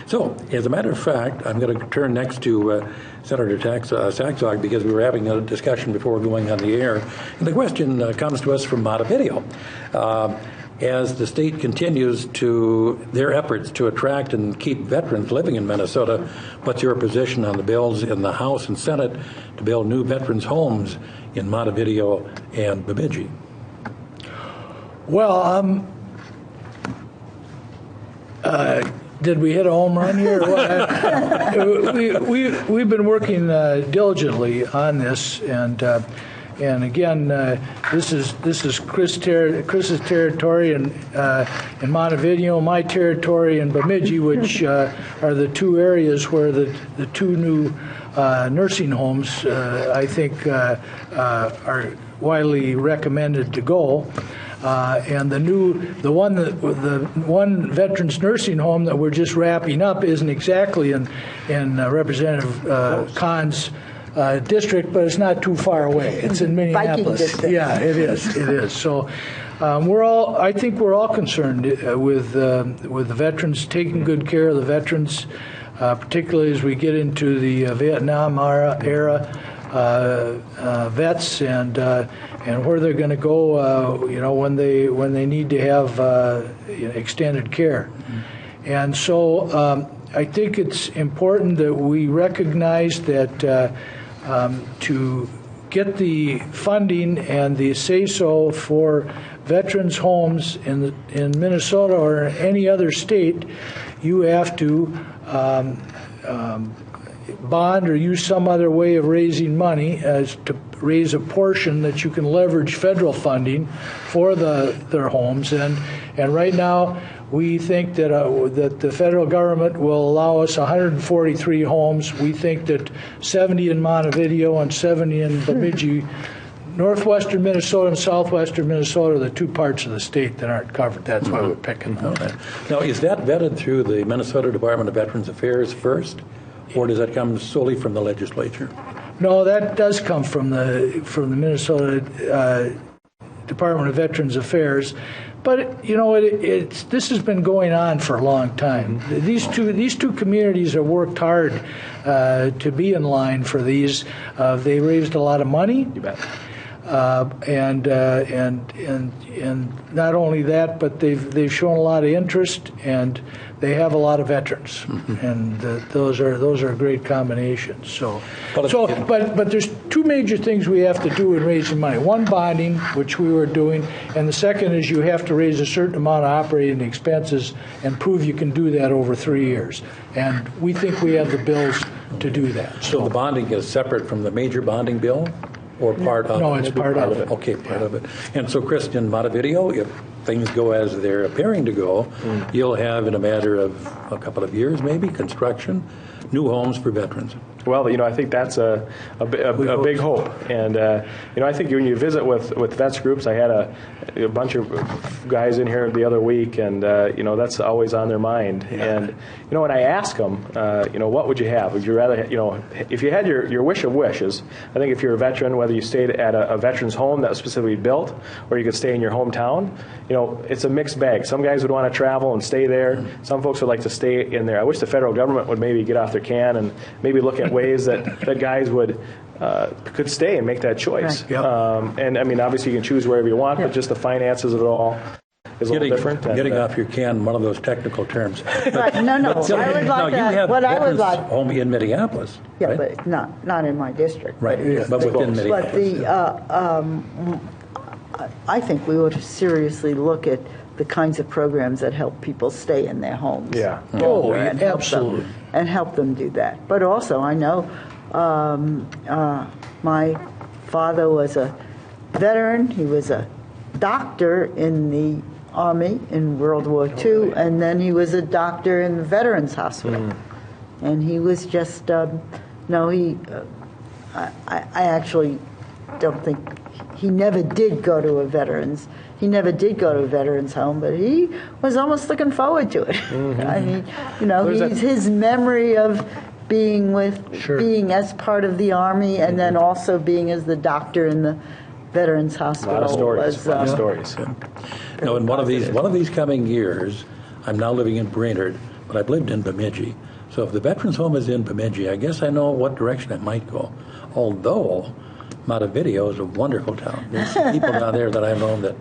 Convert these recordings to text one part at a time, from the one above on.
So, as a matter of fact, I'm going to turn next to Senator Saxog because we were having a discussion before going on the air. And the question comes to us from Montevideo. As the state continues to their efforts to attract and keep veterans living in Minnesota, what's your position on the bills in the House and Senate to build new veterans' homes in Montevideo and Bemidji? Well, did we hit a home run here? We've been working diligently on this, and again, this is Chris's territory in Montevideo, my territory in Bemidji, which are the two areas where the two new nursing homes I think are widely recommended to go. And the one veterans nursing home that we're just wrapping up isn't exactly in Representative Kahn's district, but it's not too far away. It's in Minneapolis. Yeah, it is. So I think we're all concerned with the veterans, taking good care of the veterans, particularly as we get into the Vietnam era vets and where they're going to go, when they need to have extended care. And so I think it's important that we recognize that to get the funding and the say-so for veterans' homes in Minnesota or any other state, you have to bond or use some other way of raising money as to raise a portion that you can leverage federal funding for their homes. And right now, we think that the federal government will allow us 143 homes. We think that 70 in Montevideo and 70 in Bemidji. Northwestern Minnesota and southwestern Minnesota are the two parts of the state that aren't covered. That's why we're picking them. Now, is that vetted through the Minnesota Department of Veterans Affairs first, or does that come solely from the legislature? No, that does come from the Minnesota Department of Veterans Affairs. But this has been going on for a long time. These two communities have worked hard to be in line for these. They raised a lot of money. You bet. And not only that, but they've shown a lot of interest, and they have a lot of veterans, and those are great combinations. But there's two major things we have to do in raising money. One, bonding, which we were doing, and the second is you have to raise a certain amount of operating expenses and prove you can do that over 3 years. And we think we have the bills to do that. So the bonding is separate from the major bonding bill? Or part of it? No, it's part of it. Okay, part of it. And so, Christian, Montevideo, if things go as they're appearing to go, you'll have, in a matter of a couple of years, maybe, construction, new homes for veterans. Well, I think that's a big hope. And, I think when you visit with vets groups, I had a bunch of guys in here the other week, and, that's always on their mind. Yeah. And, when I ask them, what would you have? Would you rather, if you had your wish of wishes, I think if you're a veteran, whether you stayed at a veteran's home that was specifically built, or you could stay in your hometown, it's a mixed bag. Some guys would want to travel and stay there. Some folks would like to stay in there. I wish the federal government would maybe get off their can and maybe look at ways that guys could stay and make that choice. Right. Yep. And I mean, obviously you can choose wherever you want, but just the finances of it all is a little different. Getting off your can, one of those technical terms. Right. No. I would like you have what I would like. Home in Minneapolis. Yeah, right? but not in my district. Right. But within Minneapolis. But I think we ought to seriously look at the kinds of programs that help people stay in their homes. Yeah. And absolutely. help them do that. But also, I know my father was a veteran. He was a doctor in the Army in World War II, and then he was a doctor in the Veterans Hospital. And he was just, I actually don't think, he never did go to a veterans home, but he was almost looking forward to it. I mean, his memory of being being as part of the Army and then also being as the doctor in the Veterans Hospital. A lot of stories. In one of these coming years, I'm now living in Brainerd. but I've lived in Bemidji. So if the Veterans Home is in Bemidji, I guess I know what direction it might go. Although Montevideo is a wonderful town. There's some people down there that I've known that.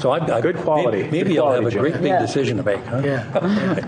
So I've got Good quality. Maybe Good I'll have quality, a great Jim. big Yeah. decision to make. Huh? Yeah.